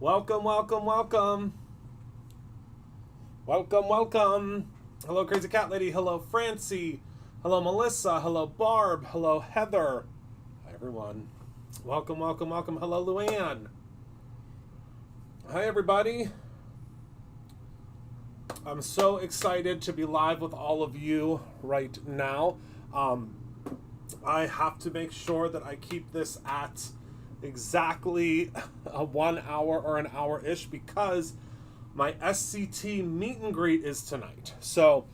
Welcome, welcome, welcome. Welcome, welcome. Hello, Crazy Cat Lady. Hello, Francie. Hello, Melissa. Hello, Barb. Hello, Heather. Hi, everyone. Welcome, welcome, welcome. Hello, Luann. Hi, everybody. I'm so excited to be live with all of you right now. I have to make sure that I keep this at exactly a 1 hour or an hour-ish because my SCT meet and greet is tonight. So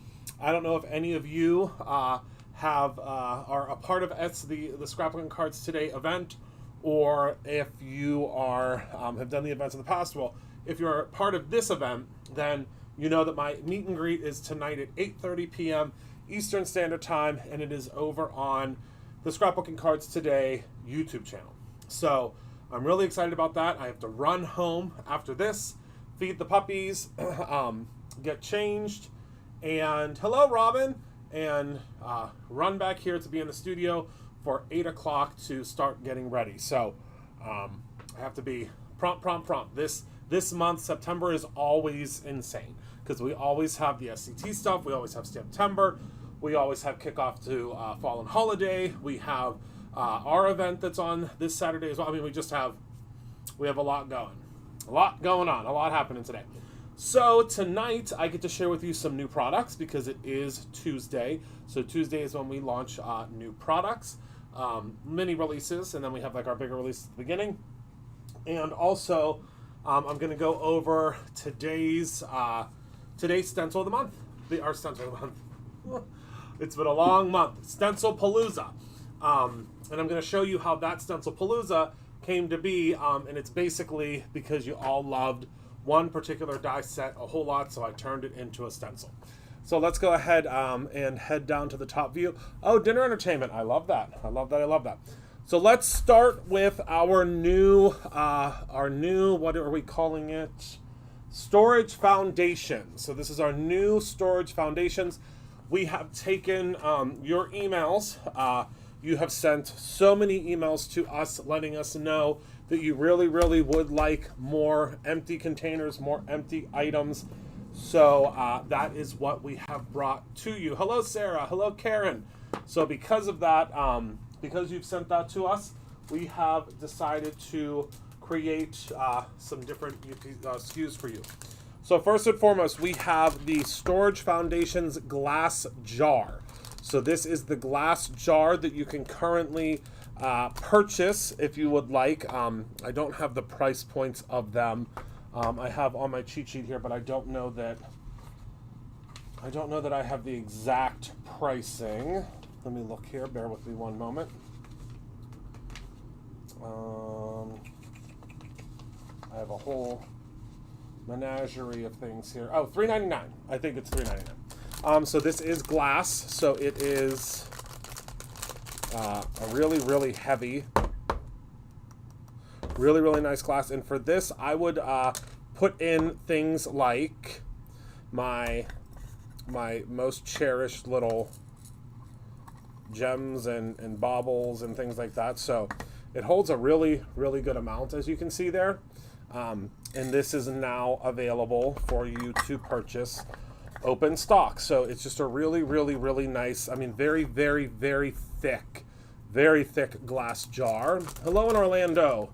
I don't know if any of you are a part of the Scrapbooking Cards Today event, or if you are have done the events in the past. Well, if you're part of this event, then you know that my meet and greet is tonight at 8:30 p.m. Eastern Standard Time, and it is over on the Scrapbooking Cards Today YouTube channel. So I'm really excited about that. I have to run home after this, feed the puppies, get changed, and hello, Robin, and run back here to be in the studio for 8 o'clock to start getting ready. So I have to be prompt. This month, September, is always insane because we always have the SCT stuff. We always have September. We always have kickoff to Fall and Holiday. We have our event that's on this Saturday as well. I mean, we have a lot going. A lot going on. A lot happening today. So tonight, I get to share with you some new products because it is Tuesday. So Tuesday is when we launch new products, mini releases, and then we have like our bigger releases at the beginning. And also, I'm going to go over today's stencil of the month. Our stencil of the month. It's been a long month. Stencil Palooza. And I'm going to show you how that Stencil Palooza came to be. And it's basically because you all loved one particular die set a whole lot, so I turned it into a stencil. So let's go ahead and head down to the top view. Oh, dinner entertainment. I love that. I love that. So let's start with our new, what are we calling it? Storage foundation. So this is our new storage foundations. We have taken your emails. You have sent so many emails to us letting us know that you really, really would like more empty containers, more empty items. So that is what we have brought to you. Hello, Sarah. Hello, Karen. So because of that, because you've sent that to us, we have decided to create some different SKUs for you. So first and foremost, we have the Storage Foundations glass jar. So this is the glass jar that you can currently purchase if you would like. I don't have the price points of them. I have on my cheat sheet here, but I don't know that I have the exact pricing. Let me look here. Bear with me one moment. I have a whole menagerie of things here. Oh, $3.99. I think it's $3.99. So this is glass. So it is a really, really heavy, really, really nice glass. And for this, I would put in things like my most cherished little gems and baubles and things like that. So it holds a really, really good amount, as you can see there. And this is now available for you to purchase open stock. So it's just a really, really, really nice, I mean, very, very, very thick glass jar. Hello in Orlando.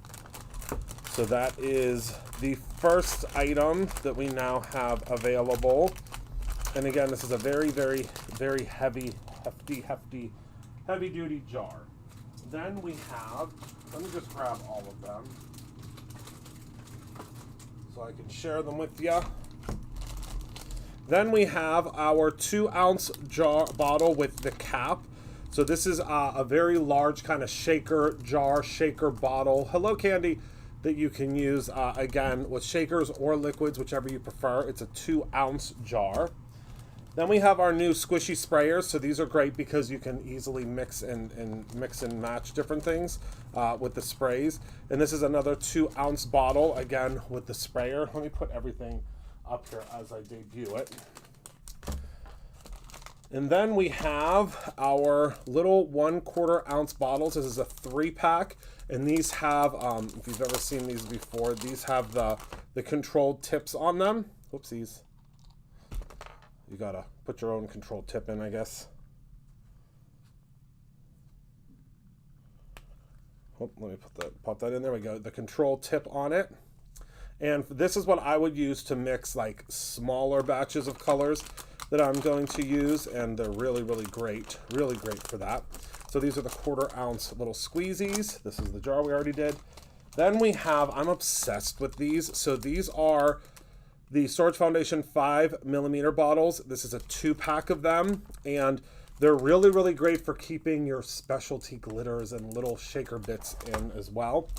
So that is the first item that we now have available. And again, this is a very, very, very hefty duty jar. Then we have, let me just grab all of them so I can share them with you. Then we have our 2-ounce jar bottle with the cap. So this is a very large kind of shaker bottle. Hello, Candy. That you can use, again, with shakers or liquids, whichever you prefer. It's a 2-ounce jar. Then we have our new squishy sprayers. So these are great because you can easily mix and match different things with the sprays. And this is another 2-ounce bottle, again, with the sprayer. Let me put everything up here as I debut it. And then we have our little 1/4 ounce bottles. This is a 3-pack. And these have, if you've ever seen these before, these have the controlled tips on them. Whoopsies. You gotta put your own controlled tip in, I guess. Oh, let me pop that in. There we go. The control tip on it. And this is what I would use to mix like smaller batches of colors that I'm going to use. And they're really, really great for that. So these are the 1/4 ounce little squeezies. This is the jar we already did. Then we have, I'm obsessed with these. So these are the Storage Foundation 5mm bottles. This is a 2-pack of them. And they're really, really great for keeping your specialty glitters and little shaker bits in as well.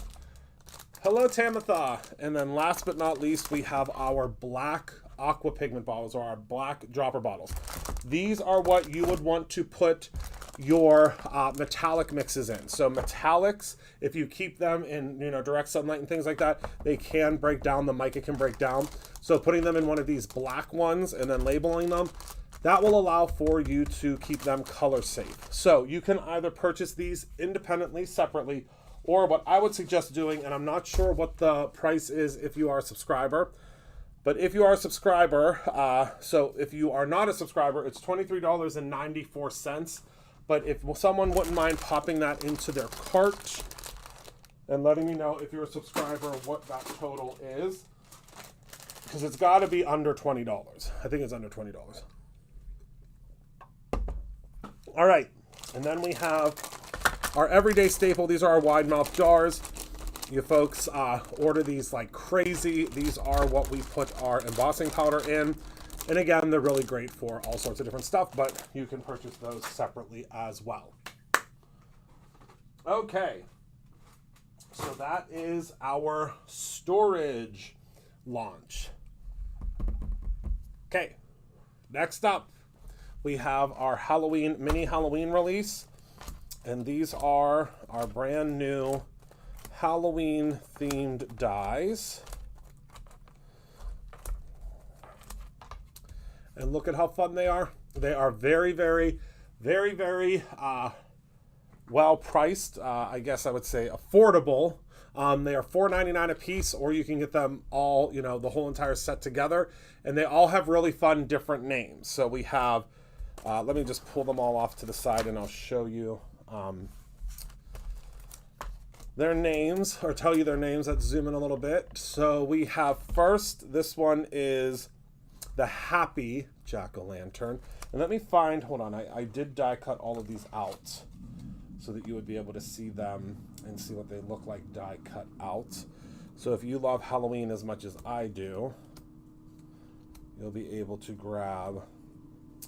Hello, Tamitha. And then last but not least, we have our black aqua pigment bottles, or our black dropper bottles. These are what you would want to put your metallic mixes in. So metallics, if you keep them in direct sunlight and things like that, they can break down. The mica can break down. So putting them in one of these black ones and then labeling them, that will allow for you to keep them color safe. So you can either purchase these independently, separately, or what I would suggest doing, and I'm not sure what the price is if you are a subscriber, but if you are a subscriber, so if you are not a subscriber, it's $23.94. But if someone wouldn't mind popping that into their cart and letting me know if you're a subscriber what that total is, because it's got to be under $20. I think it's under $20. All right, and then we have our everyday staple. These are our wide mouth jars. You folks order these like crazy. These are what we put our embossing powder in. And again, they're really great for all sorts of different stuff, but you can purchase those separately as well. Okay, so that is our storage launch. Okay, next up, we have our mini Halloween release. And these are our brand new Halloween themed dies. And look at how fun they are. They are very, very, very, very well priced. I guess I would say affordable. They are $4.99 a piece, or you can get them all, the whole entire set together. And they all have really fun, different names. So we have, let me just pull them all off to the side and I'll show you their names, or tell you their names. Let's zoom in a little bit. So we have first, this one is the Happy Jack-o'-lantern. And let me find, hold on, I did die cut all of these out so that you would be able to see them and see what they look like die cut out. So if you love Halloween as much as I do, you'll be able to grab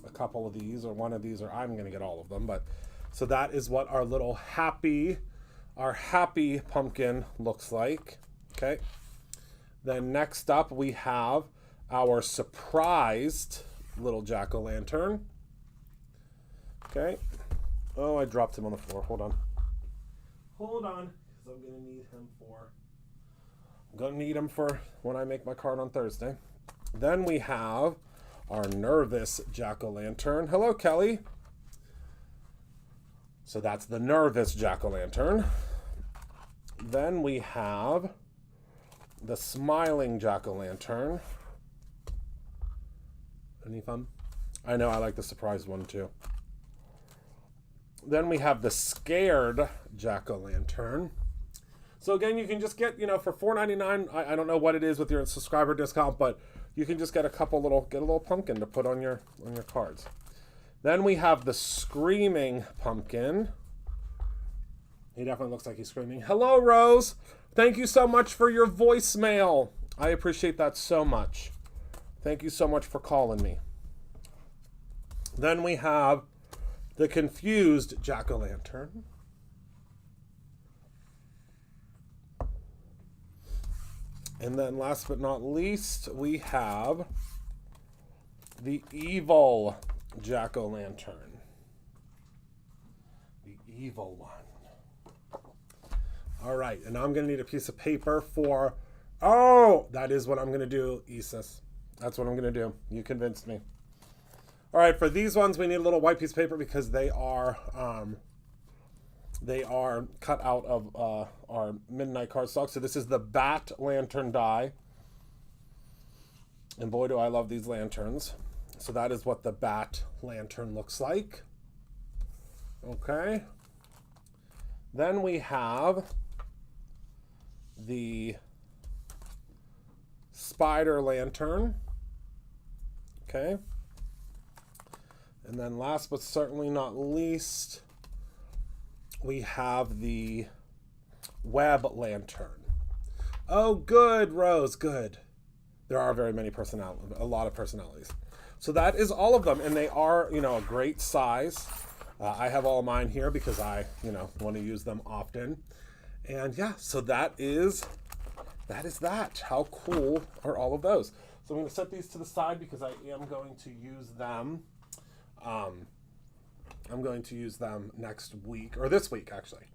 a couple of these, or one of these, or I'm going to get all of them. But so that is what our little happy pumpkin looks like. Okay. Then next up we have our surprised little jack-o'-lantern. Okay. Oh, I dropped him on the floor. Hold on, because I'm gonna need him for when I make my card on Thursday. Then we have our nervous jack-o'-lantern. Hello, Kelly. So that's the nervous jack-o'-lantern. Then we have the smiling jack-o'-lantern. Any fun? I know, I like the surprise one too. Then we have the scared jack-o'-lantern. So again, you can just get, for $4.99. I don't know what it is with your subscriber discount, but you can just get get a little pumpkin to put on your cards. Then we have the screaming pumpkin. He definitely looks like he's screaming. Hello, Rose. Thank you so much for your voicemail. I appreciate that so much. Thank you so much for calling me. Then we have the confused jack-o'-lantern. And then last but not least, we have the evil jack-o'-lantern. The evil one. All right, and now I'm going to need a piece of paper for... Oh, that is what I'm going to do, Isis. That's what I'm going to do. You convinced me. All right, for these ones, we need a little white piece of paper because they are cut out of our midnight cardstock. So this is the bat lantern die. And boy, do I love these lanterns. So that is what the bat lantern looks like. Okay. Then we have the spider lantern. Okay. And then last but certainly not least, we have the web lantern. Oh, good, Rose, good. There are very many a lot of personalities. So that is all of them, and they are, a great size. I have all mine here because I, want to use them often. And yeah, so that is that. How cool are all of those? So I'm going to set these to the side because I am going to use them. I'm going to use them next week, or this week, actually.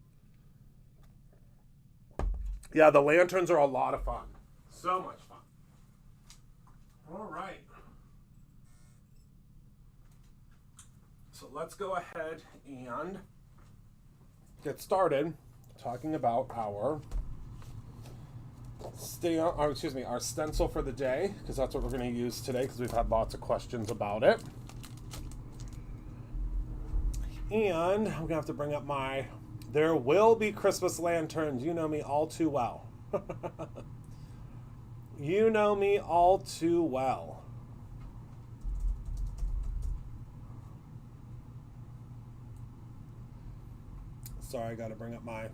Yeah, the lanterns are a lot of fun. So much fun. All right. So let's go ahead and get started talking about our our stencil for the day, because that's what we're going to use today, because we've had lots of questions about it. And I'm going to have to bring up there will be Christmas lanterns. You know me all too well. You know me all too well. Sorry, I got to bring up my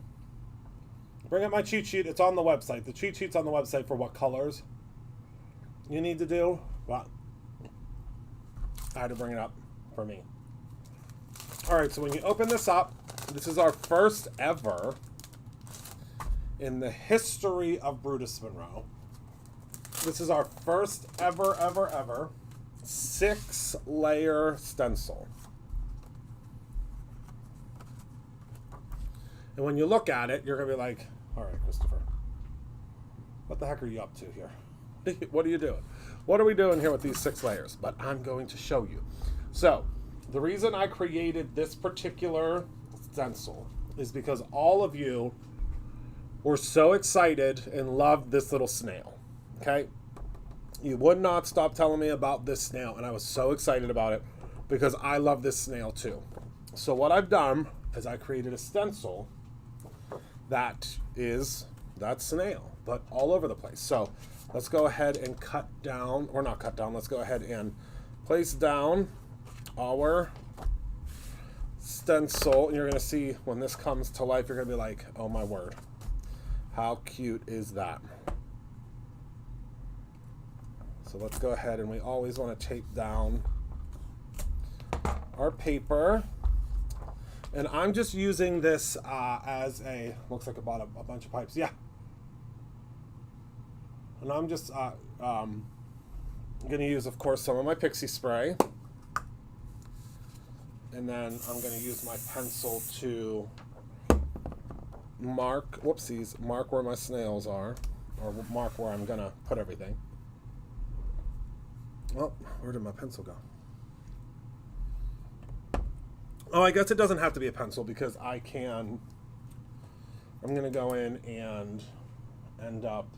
cheat sheet. It's on the website. The cheat sheet's on the website for what colors you need to do. Well, I had to bring it up for me. All right, so when you open this up, this is our first ever in the history of Brutus Monroe. This is our first ever 6-layer stencil. And when you look at it, you're going to be like, all right, Christopher, what the heck are you up to here? What are you doing? What are we doing here with these 6 layers? But I'm going to show you. So, the reason I created this particular stencil is because all of you were so excited and loved this little snail. Okay? You would not stop telling me about this snail, and I was so excited about it because I love this snail too. So what I've done is I created a stencil that is that snail, but all over the place. So let's go ahead and let's go ahead and place down our stencil, and you're going to see when this comes to life, you're going to be like, oh my word, how cute is that? So let's go ahead, and we always want to tape down our paper, and I'm just using this as looks like I bought a bunch of pipes, yeah, and I'm just going to use, of course, some of my pixie spray. And then I'm going to use my pencil to mark where my snails are, or mark where I'm going to put everything. Well, where did my pencil go? Oh, I guess it doesn't have to be a pencil because I'm going to go in and end up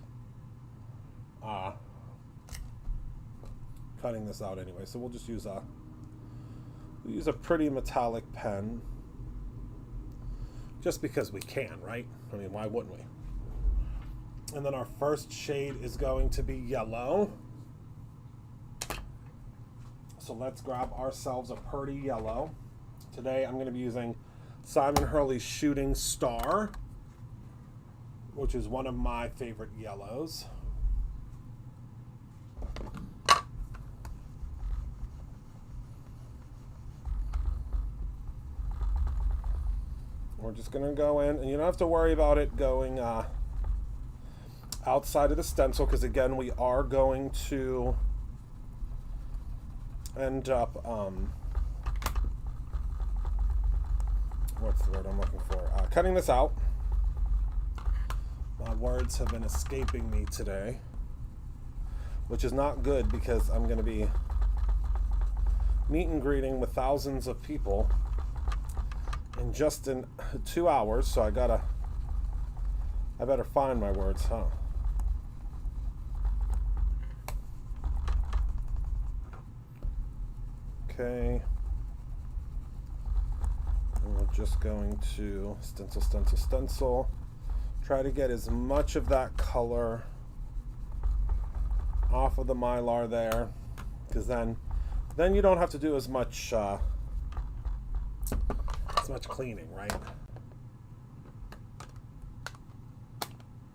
cutting this out anyway. So we'll just use a pretty metallic pen, just because we can, right? I mean, why wouldn't we? And then our first shade is going to be yellow. So let's grab ourselves a pretty yellow. Today I'm going to be using Simon Hurley's Shooting Star, which is one of my favorite yellows. We're just going to go in, and you don't have to worry about it going outside of the stencil, because again, we are going to end up, what's the word I'm looking for? Cutting this out. My words have been escaping me today, which is not good because I'm going to be meet and greeting with thousands of people in just in 2 hours, so I better find my words, huh? Okay. And we're just going to stencil, stencil, stencil. Try to get as much of that color off of the Mylar there, because then you don't have to do as much cleaning, right?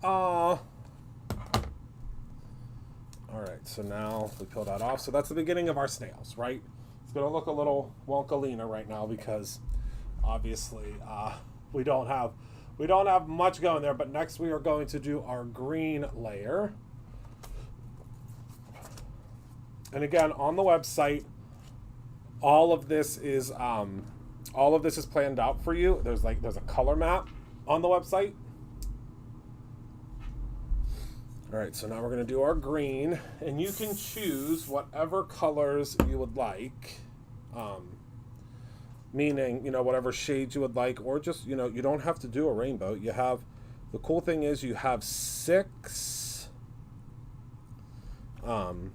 All right, so now we peel that off. So that's the beginning of our snails, right? It's gonna look a little Wonkalina right now because obviously we don't have much going there. But next we are going to do our green layer. And again, on the website, all of this is planned out for you. There's a color map on the website. All right, so now we're going to do our green, and you can choose whatever colors you would like, meaning, whatever shades you would like, or just, you don't have to do a rainbow. The cool thing is you have 6, oopsies.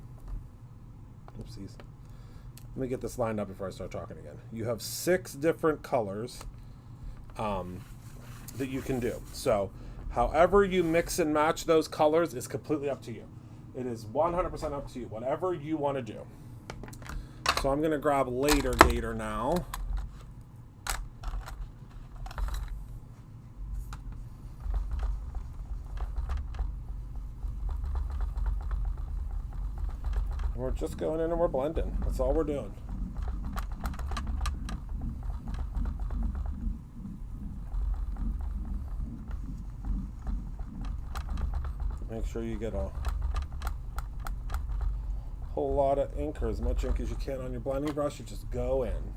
Let me get this lined up before I start talking again. You have 6 different colors that you can do. So however you mix and match those colors is completely up to you. It is 100% up to you, whatever you want to do. So I'm going to grab Later Gator now. And we're just going in and we're blending. That's all we're doing. Make sure you get a whole lot of ink, or as much ink as you can on your blending brush. You just go in.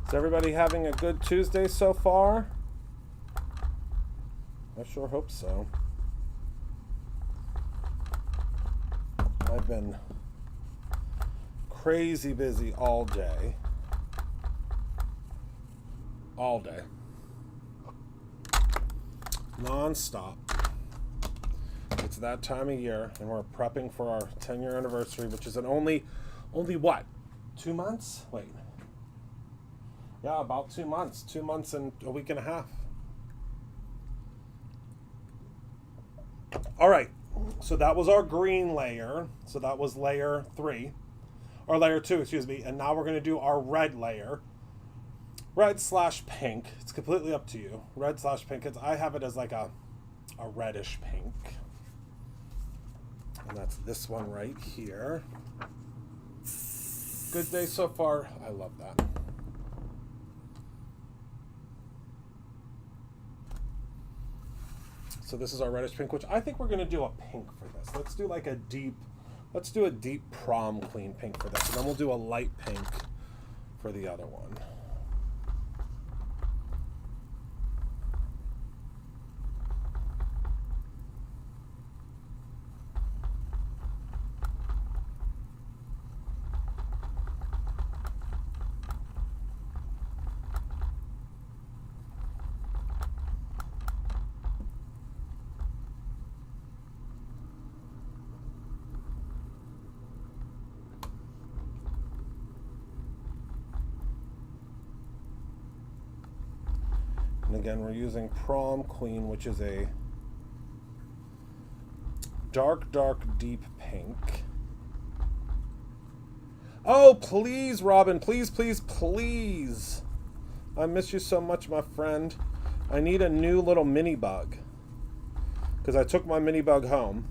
Is everybody having a good Tuesday so far? I sure hope so. I've been crazy busy all day. All day. Non-stop. It's that time of year, and we're prepping for our 10-year anniversary, which is in only what? 2 months? Wait. Yeah, about 2 months. 2 months and a week and a half. All right. So that was our green layer. So that was layer 3. Or layer 2, excuse me. And now we're going to do our red layer. Red/pink. It's completely up to you. Red/pink. I have it as like a reddish pink. And that's this one right here. Good day so far. I love that. So this is our reddish pink, which I think we're going to do a pink for this. Let's do a deep prom queen pink for this. And then we'll do a light pink for the other one. And again, we're using Prom Queen, which is a dark, deep pink. Oh, please, Robin, please. I miss you so much, my friend. I need a new little mini bug, because I took my mini bug home,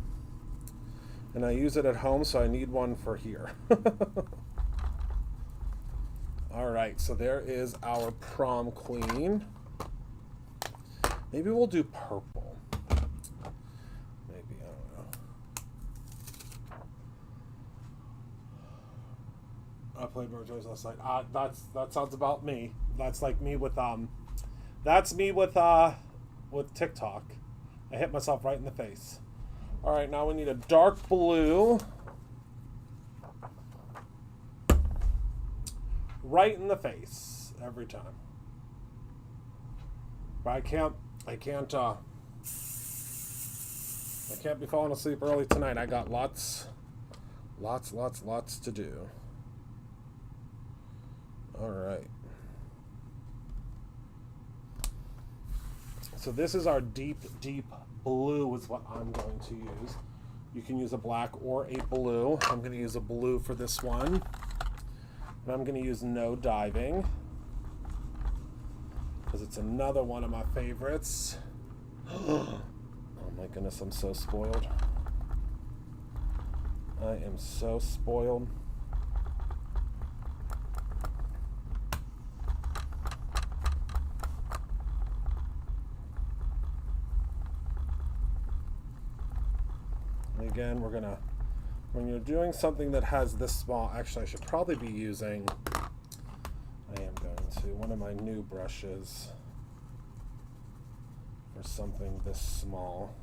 and I use it at home, so I need one for here. All right, so there is our prom queen. Maybe we'll do purple. Maybe, I don't know. I played Bird Toys last night. That sounds about me. That's like me with that's me with TikTok. I hit myself right in the face. All right, now we need a dark blue. Right in the face every time. But I can't be falling asleep early tonight. I got lots to do. All right. So this is our deep blue is what I'm going to use. You can use a black or a blue. I'm going to use a blue for this one. And I'm going to use No Diving because it's another one of my favorites. Oh my goodness, I'm so spoiled. I am so spoiled. And again, when you're doing something that has this small, actually I should probably be using, I am going to, one of my new brushes for something this small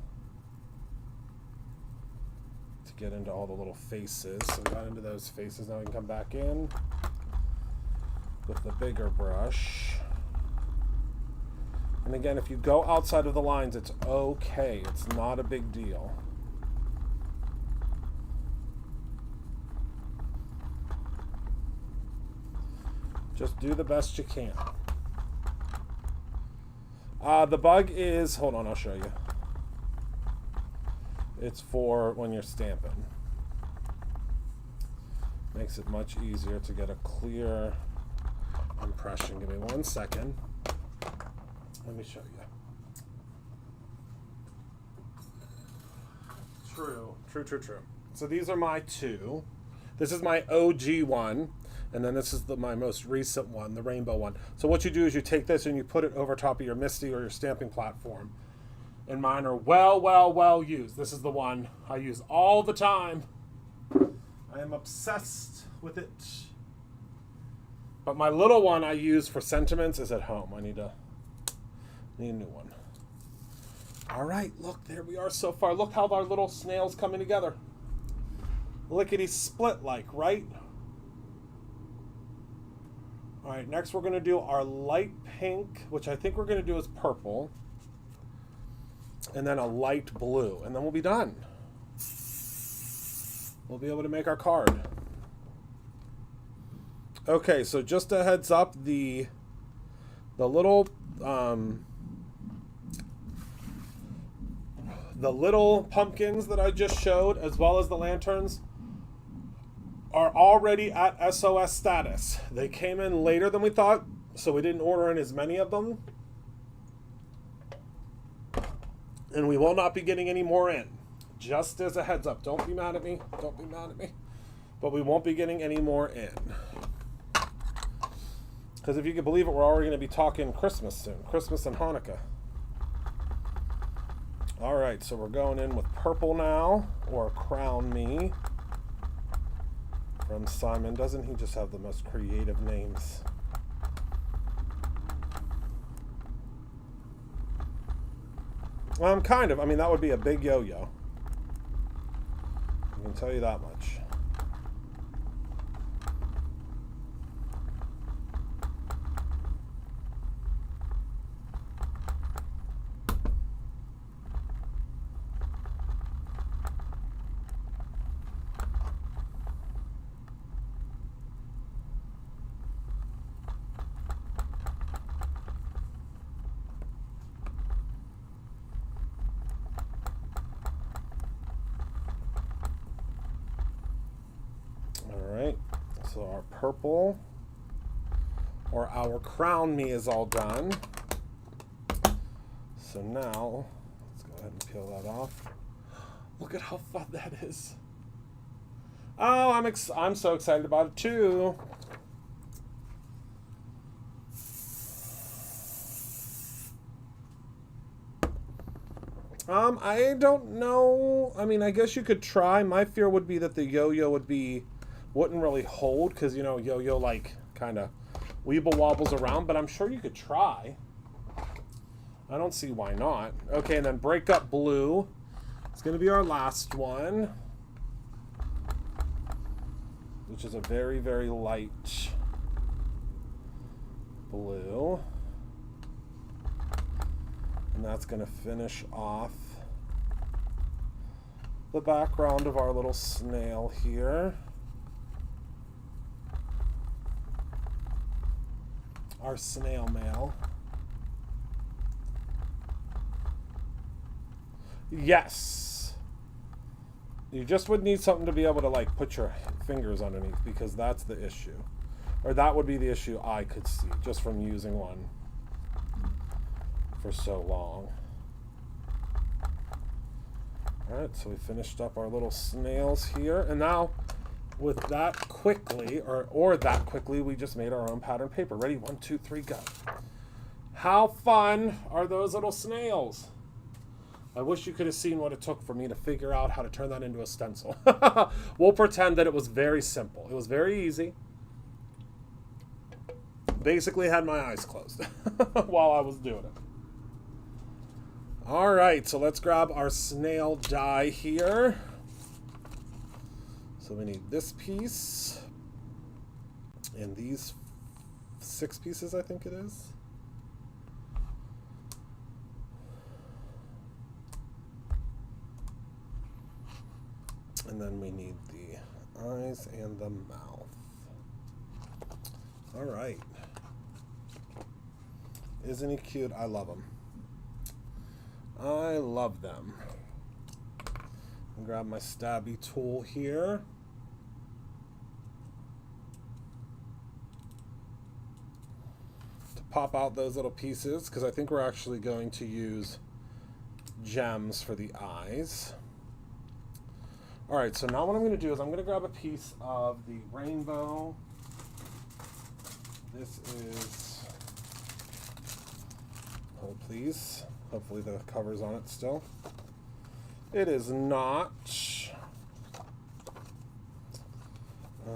to get into all the little faces. So got into those faces, now we can come back in with the bigger brush. And again, if you go outside of the lines, it's okay, it's not a big deal. Just do the best you can. The bug is, hold on, I'll show you. It's for when you're stamping. Makes it much easier to get a clear impression. Give me 1 second. Let me show you. True. So these are my two. This is my OG one. And then this is my most recent one, the rainbow one. So what you do is you take this and you put it over top of your MISTI or your stamping platform. And mine are well used. This is the one I use all the time. I am obsessed with it. But my little one I use for sentiments is at home. I need a new one. All right, look, there we are so far. Look how our little snail's coming together. Lickety split like, right? All right, next we're going to do our light pink, which I think we're going to do as purple, and then a light blue, and then we'll be done. We'll be able to make our card. Okay, so just a heads up, the little pumpkins that I just showed, as well as the lanterns, are already at SOS status. They came in later than we thought, so we didn't order in as many of them. And we will not be getting any more in. Just as a heads up. Don't be mad at me. Don't be mad at me. But we won't be getting any more in. Because if you can believe it, we're already going to be talking Christmas soon. Christmas and Hanukkah. All right, so we're going in with purple now, or Crown Me. From Simon. Doesn't he just have the most creative names? Well, kind of. I mean, that would be a big yo-yo. I can tell you that much. So our purple, or our Crown Me, is all done. So now, let's go ahead and peel that off. Look at how fun that is. Oh, I'm so excited about it too. I don't know. I mean, I guess you could try. My fear would be that the yo-yo wouldn't really hold, because, you know, yo-yo, like, kind of weeble wobbles around, but I'm sure you could try. I don't see why not. Okay, and then break up blue. It's going to be our last one, which is a very, very light blue. And that's going to finish off the background of our little snail here. Our snail mail. Yes. You just would need something to be able to, like, put your fingers underneath, because that's the issue. Or that would be the issue I could see just from using one for so long. Alright, so we finished up our little snails here. And now, with that quickly, or that quickly, we just made our own pattern paper. Ready? 1, 2, 3, go. How fun are those little snails? I wish you could have seen what it took for me to figure out how to turn that into a stencil. We'll pretend that it was very simple. It was very easy. Basically had my eyes closed while I was doing it. All right, so let's grab our snail die here. So we need this piece and these 6 pieces, I think it is. And then we need the eyes and the mouth. All right. Isn't he cute? I love him. I love them. I'll grab my stabby tool here. To pop out those little pieces, because I think we're actually going to use gems for the eyes. All right, so now what I'm going to do is I'm going to grab a piece of the rainbow. This is, hold please. Hopefully the cover's on it still. It is not. I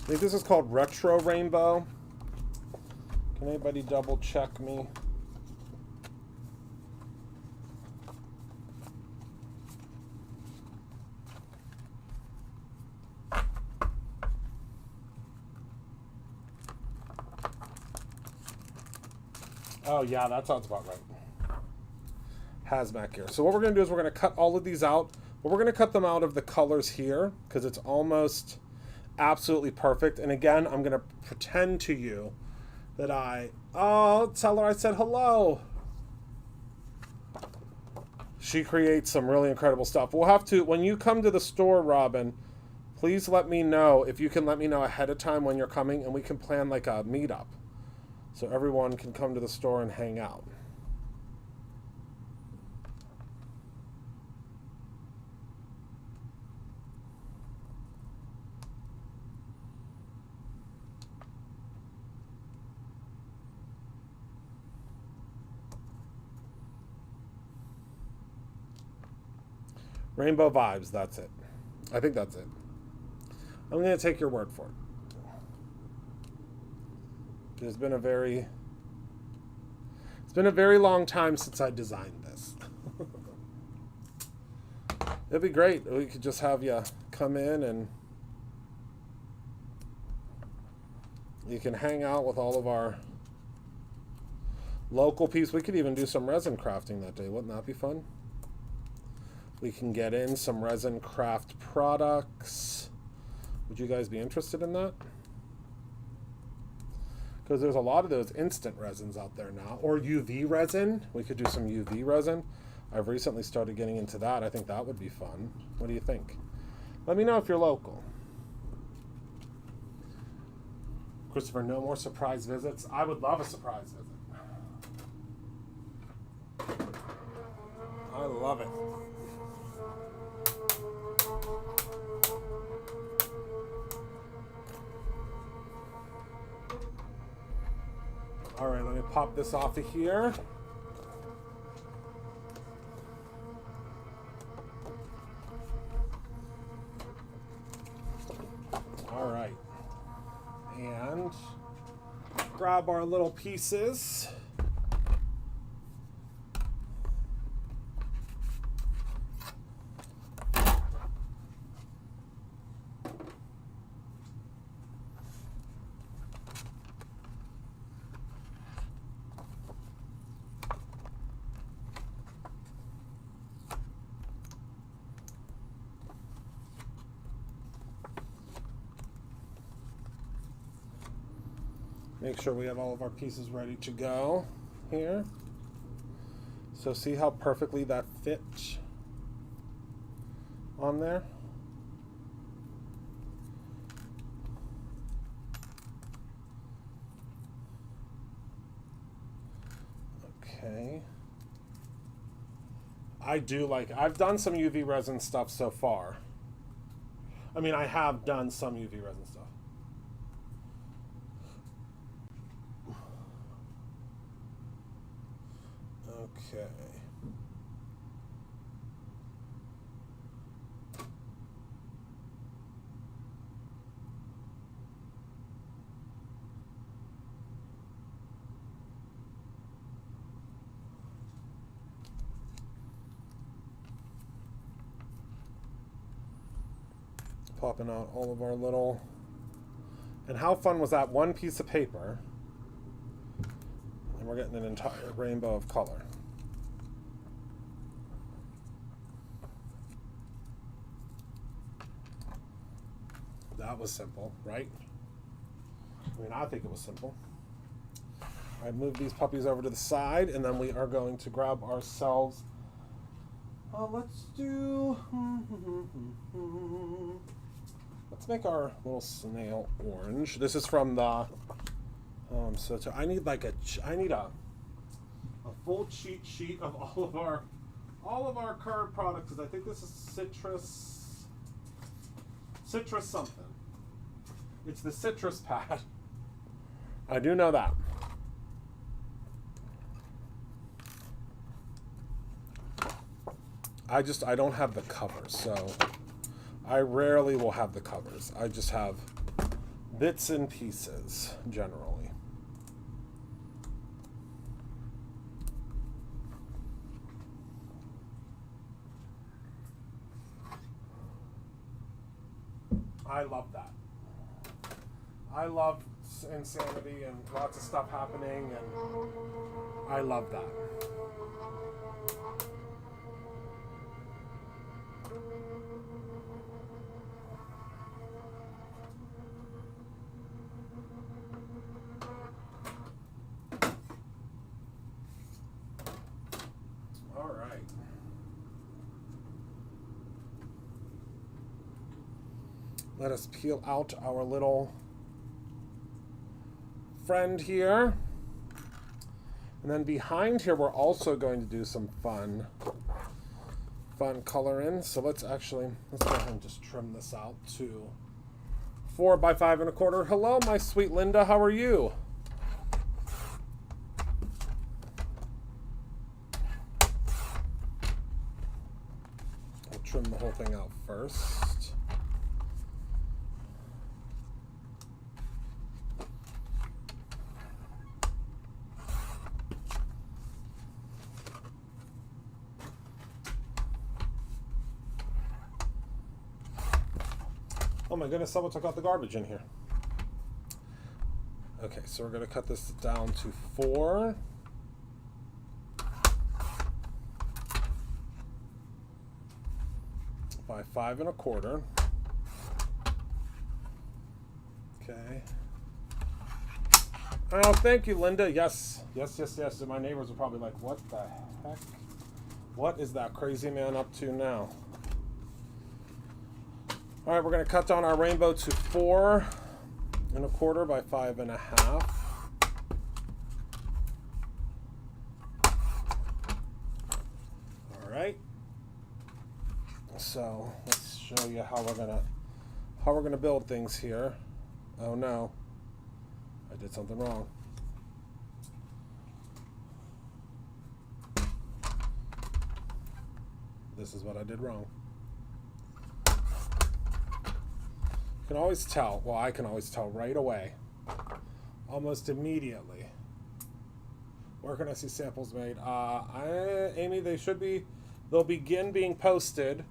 think this is called Retro Rainbow. Can anybody double check me? Oh, yeah, that sounds about right. Hazmat gear. So what we're going to do is we're going to cut all of these out, but we're going to cut them out of the colors here because it's almost absolutely perfect. And again, I'm going to pretend to you that oh, tell her I said hello. She creates some really incredible stuff. We'll have to, when you come to the store, Robin, please let me know if you can let me know ahead of time when you're coming, and we can plan like a meetup. So everyone can come to the store and hang out. Rainbow vibes, that's it. I think that's it. I'm going to take your word for it. It's been a very long time since I designed this. It'd be great. We could just have you come in and you can hang out with all of our local peeps. We could even do some resin crafting that day. Wouldn't that be fun? We can get in some resin craft products. Would you guys be interested in that? Because there's a lot of those instant resins out there now. Or UV resin. We could do some UV resin. I've recently started getting into that. I think that would be fun. What do you think? Let me know if you're local. Christopher, no more surprise visits? I would love a surprise visit. I love it. All right, let me pop this off of here. grab our little pieces. Make sure we have all of our pieces ready to go here. So see how perfectly that fits on there? Okay. I do like, I've done some UV resin stuff so far. I mean, I have done some UV resin stuff. Okay. Popping out all of our little... And how fun was that one piece of paper? And we're getting an entire rainbow of color. That was simple, right? I mean, I think it was simple. I move these puppies over to the side, and then we are going to grab ourselves. Let's make our little snail orange. This is from the. So I need like a full cheat sheet of all of our current products, because I think this is citrus something. It's the citrus pad. I do know that. I don't have the covers, so I rarely will have the covers. I just have bits and pieces generally. I love that. I love insanity and lots of stuff happening, and I love that. All right. Let us peel out our little friend here. And then behind here, we're also going to do some fun coloring. So let's go ahead and just trim this out to 4 by 5 1/4. Hello, my sweet Linda. How are you? I'll trim the whole thing out first. Oh my goodness, someone took out the garbage in here. Okay, so we're going to cut this down to 4. By 5 1/4. Okay. Oh, thank you, Linda. Yes. And my neighbors are probably like, what the heck? What is that crazy man up to now? All right, we're going to cut down our rainbow to 4 1/4 by 5 1/2. All right. So let's show you how we're gonna build things here. Oh no, I did something wrong. This is what I did wrong. You can always tell. Well, I can always tell right away. almost immediately. Where can I see samples made? Amy, they'll begin being posted.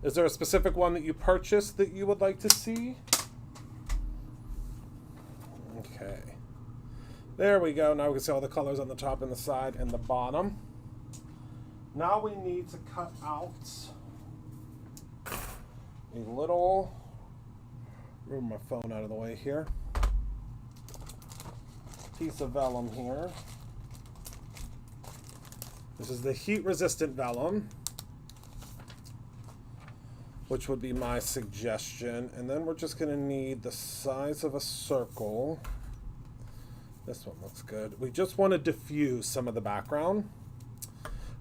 Is there a specific one that you purchased that you would like to see? Okay. There we go. Now we can see all the colors on the top and the side and the bottom. Now we need to cut out a little, move my phone out of the way here, piece of vellum here. This is the heat resistant vellum, which would be my suggestion. And then we're just going to need the size of a circle. This one looks good. We just want to diffuse some of the background.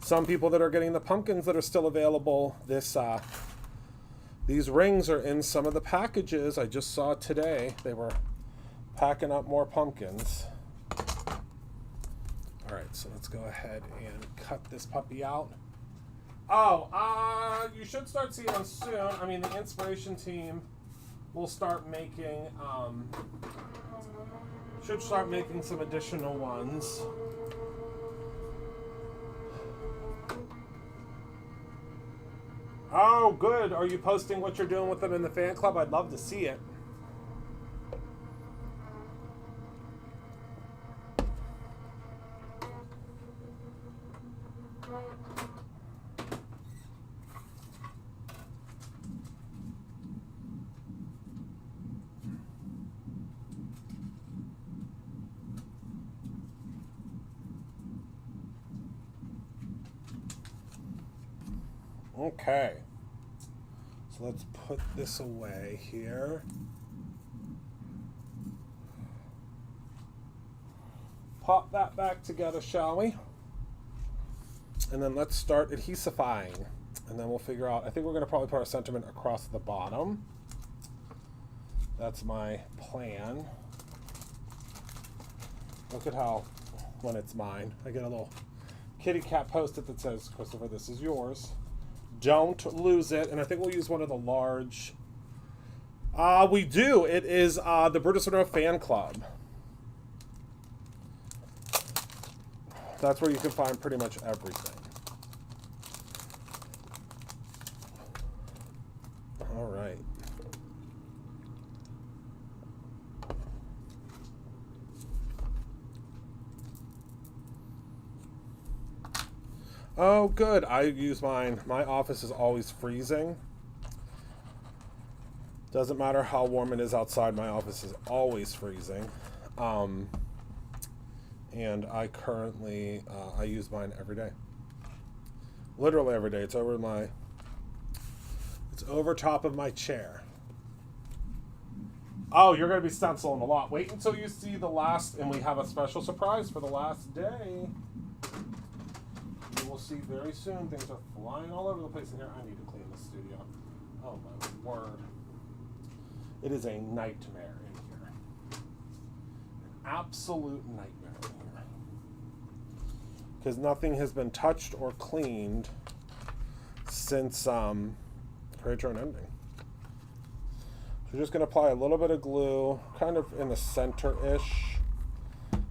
Some people that are getting the pumpkins that are still available, these rings are in some of the packages. I just saw today they were packing up more pumpkins. All right, so let's go ahead and cut this puppy out. Oh, you should start seeing them soon. I mean, the inspiration team will start making, should start making some additional ones. Oh, good. Are you posting what you're doing with them in the fan club? I'd love to see it. Okay. So let's put this away here. Pop that back together, shall we? And then let's start adhesifying. And then we'll figure out, I think we're going to probably put our sentiment across the bottom. That's my plan. Look at how, when it's mine, I get a little kitty cat post-it that says, Christopher, this is yours. Don't lose it. And I think we'll use one of the large. We do. It is the Brutus Monroe Fan Club. That's where you can find pretty much everything. All right. Oh, good. I use mine. My office is always freezing. Doesn't matter how warm it is outside, my office is always freezing. And I currently, I use mine every day. Literally every day. It's over top of my chair. Oh, you're going to be stenciling a lot. Wait until you see the last, and we have a special surprise for the last day. You will see very soon. Things are flying all over the place in here. I need to clean the studio. Oh my word. It is a nightmare in here. An absolute nightmare in here. Because nothing has been touched or cleaned since Create Your Own Ending. So we're just going to apply a little bit of glue, kind of in the center-ish,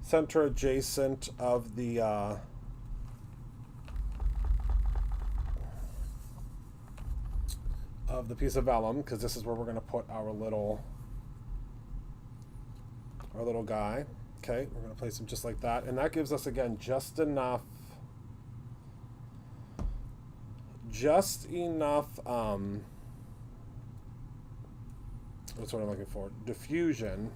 center adjacent of the piece of vellum, because this is where we're going to put our little guy. Okay, we're going to place him just like that, and that gives us again just enough what's what I'm looking for? Diffusion.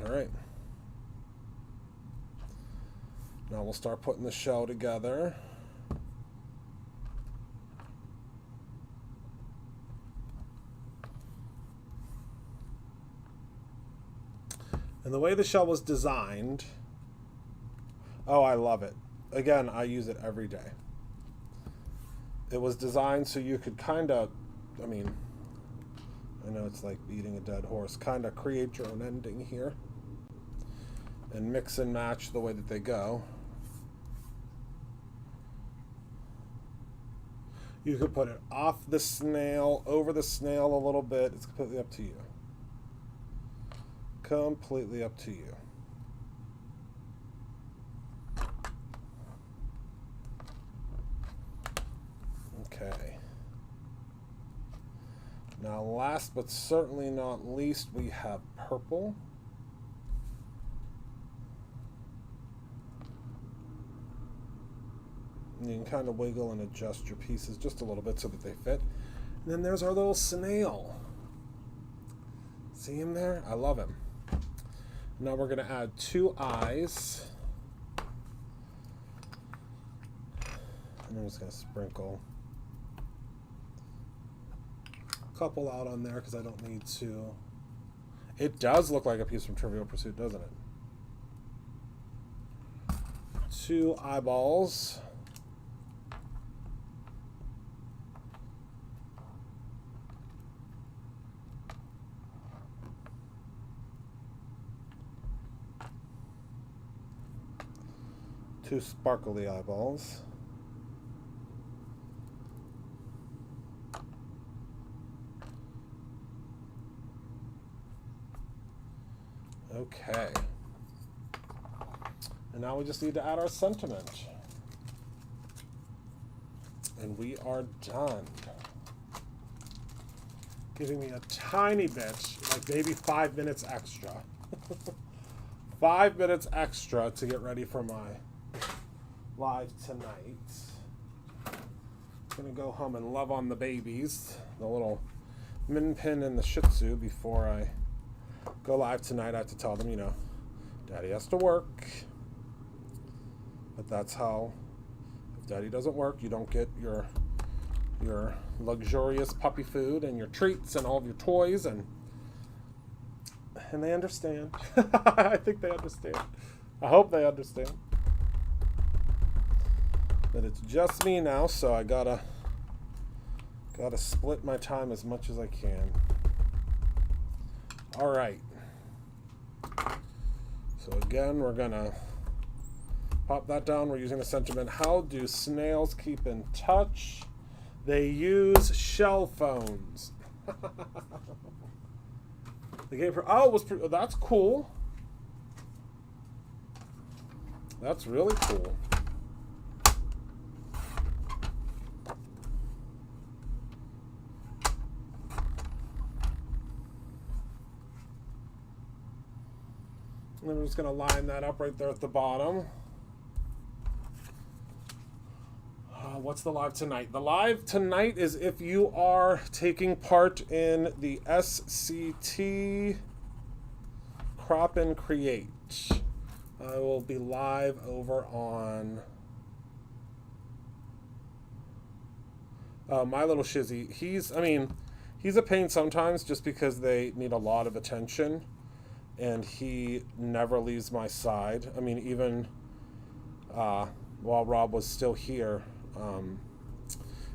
All right. Now we'll start putting the shell together. And the way the shell was designed, oh, I love it. Again, I use it every day. It was designed so you could kind of, I mean, I know it's like beating a dead horse, kind of create your own ending here and mix and match the way that they go. You could put it off the snail, over the snail a little bit. It's completely up to you. Completely up to you. Okay. Now, last but certainly not least, we have purple. And you can kind of wiggle and adjust your pieces just a little bit so that they fit. And then there's our little snail. See him there? I love him. Now we're going to add 2 eyes. And I'm just going to sprinkle a couple out on there because I don't need to. It does look like a piece from Trivial Pursuit, doesn't it? 2 eyeballs. Two sparkly eyeballs. Okay. And now we just need to add our sentiment. And we are done. Giving me a tiny bit, like maybe 5 minutes extra. 5 minutes extra to get ready for my live tonight. Gonna go home and love on the babies, the little Min Pin and the Shih Tzu, before I go live tonight. I have to tell them, you know, Daddy has to work. But that's how, if Daddy doesn't work, you don't get your luxurious puppy food and your treats and all of your toys, and they understand. I think they understand. I hope they understand. But it's just me now, so I gotta split my time as much as I can. All right. So again, we're gonna pop that down. We're using the sentiment. How do snails keep in touch? They use shell phones. The game for that's cool. That's really cool. And then we're just going to line that up right there at the bottom. What's the live tonight? The live tonight is if you are taking part in the SCT Crop and Create. I will be live over on My Little Shizzy. He's a pain sometimes just because they need a lot of attention. And he never leaves my side. I mean, even while Rob was still here,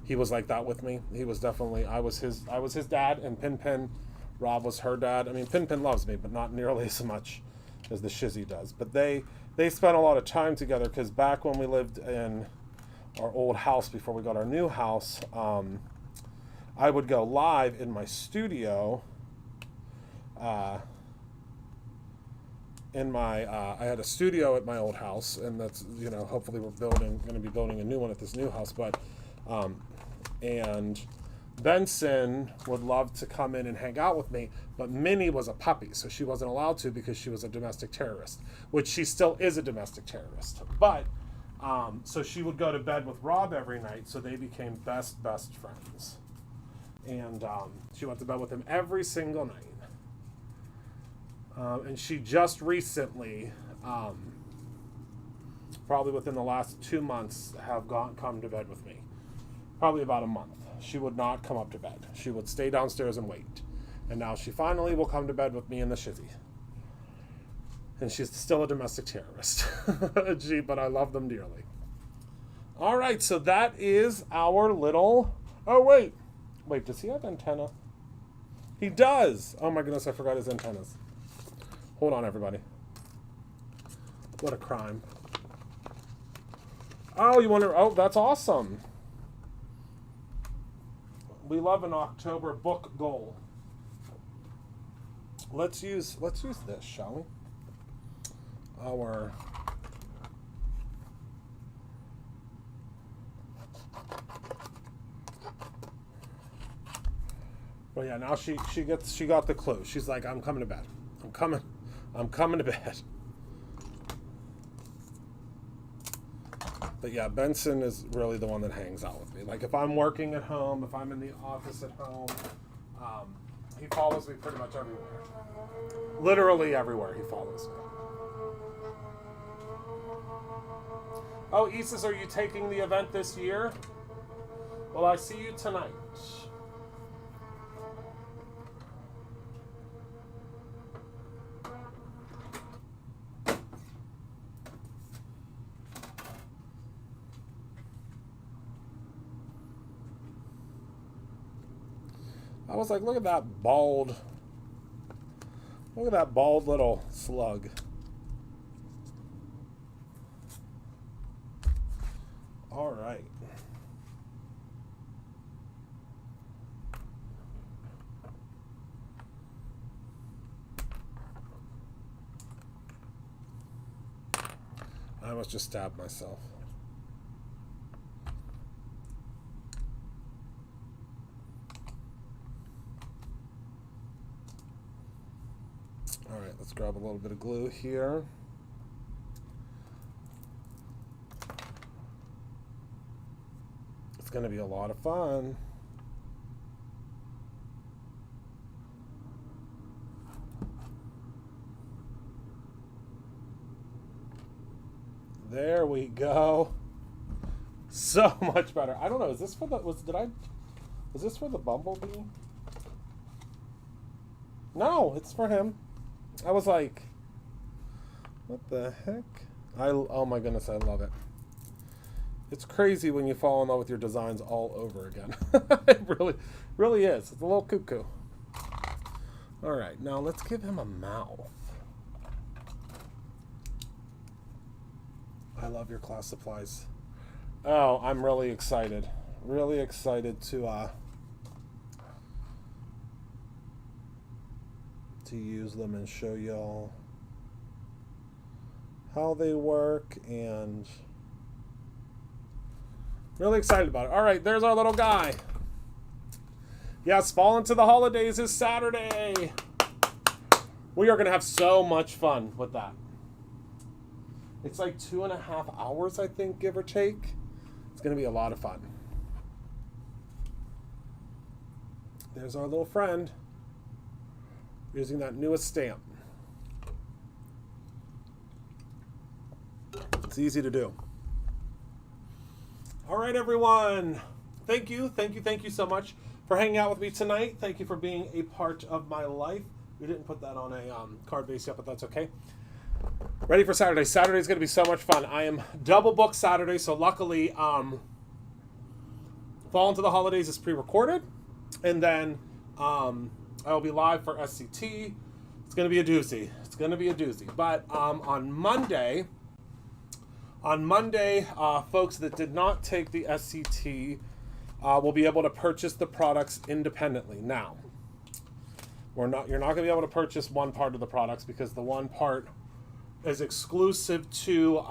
he was like that with me. He was definitely, I was his dad, and Pin, Rob was her dad. I mean, Pin loves me, but not nearly as much as the Shizzy does. But they spent a lot of time together, because back when we lived in our old house before we got our new house, I would go live in my studio. I had a studio at my old house, and that's, you know, hopefully we're going to be building a new one at this new house, but, and Benson would love to come in and hang out with me, but Minnie was a puppy, so she wasn't allowed to because she was a domestic terrorist, which she still is a domestic terrorist, but, so she would go to bed with Rob every night, so they became best friends, and, she went to bed with him every single night. And she just recently, probably within the last 2 months, have come to bed with me. Probably about a month. She would not come up to bed. She would stay downstairs and wait. And now she finally will come to bed with me and the Shizzy. And she's still a domestic terrorist. Gee, but I love them dearly. All right, so that is our little... Oh, wait. Wait, does he have antenna? He does! Oh my goodness, I forgot his antennas. Hold on, everybody. What a crime. Oh, you wonder... Oh, that's awesome. We love an October book goal. Let's use this, shall we? Well, yeah, now she got the clue. She's like, I'm coming to bed. I'm coming to bed. But yeah, Benson is really the one that hangs out with me. Like if I'm working at home, if I'm in the office at home, he follows me pretty much everywhere. Literally everywhere he follows me. Oh, Isis, are you taking the event this year? Well, I see you tonight. I was like, look at that bald little slug. All right. I almost just stabbed myself. All right, let's grab a little bit of glue here. It's going to be a lot of fun. There we go. So much better. I don't know. Is this for the was this for the bumblebee? No, it's for him. I was like, what the heck? Oh my goodness, I love it. It's crazy when you fall in love with your designs all over again. It really is. It's a little cuckoo. All right, now let's give him a mouth. I love your class supplies. Oh, I'm really excited. Really excited to use them and show y'all how they work, and really excited about it. All right, there's our little guy. Yes, Fall Into the Holidays is Saturday. We are going to have so much fun with that. It's like 2.5 hours, I think, give or take. It's going to be a lot of fun. There's our little friend using that newest stamp. It's easy to do. All right, everyone. Thank you so much for hanging out with me tonight. Thank you for being a part of my life. We didn't put that on a card base yet, but that's okay. Ready for Saturday. Saturday's going to be so much fun. I am double booked Saturday, so luckily Fall Into the Holidays is pre-recorded, and then I will be live for SCT. It's going to be a doozy. But on Monday, folks that did not take the SCT will be able to purchase the products independently. Now, you're not going to be able to purchase one part of the products because the one part is exclusive to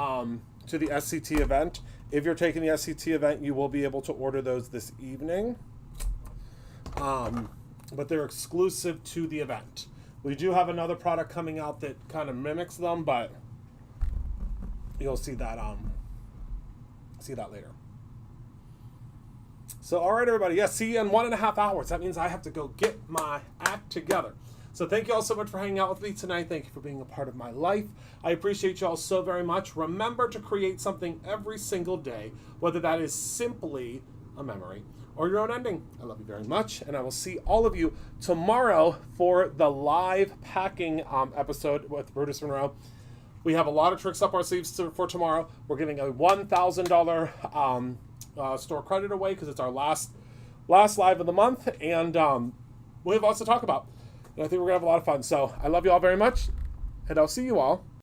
the SCT event. If you're taking the SCT event, you will be able to order those this evening. But they're exclusive to the event. We do have another product coming out that kind of mimics them, but you'll see that later. So, all right, everybody. Yeah, see you in 1.5 hours. That means I have to go get my act together. So thank you all so much for hanging out with me tonight. Thank you for being a part of my life. I appreciate you all so very much. Remember to create something every single day, whether that is simply a memory or your own ending. I love you very much, and I will see all of you tomorrow for the live packing episode with Brutus Monroe. We have a lot of tricks up our sleeves for tomorrow. We're giving a $1,000 store credit away because it's our last live of the month, and we have lots to talk about. And I think we're going to have a lot of fun. So I love you all very much, and I'll see you all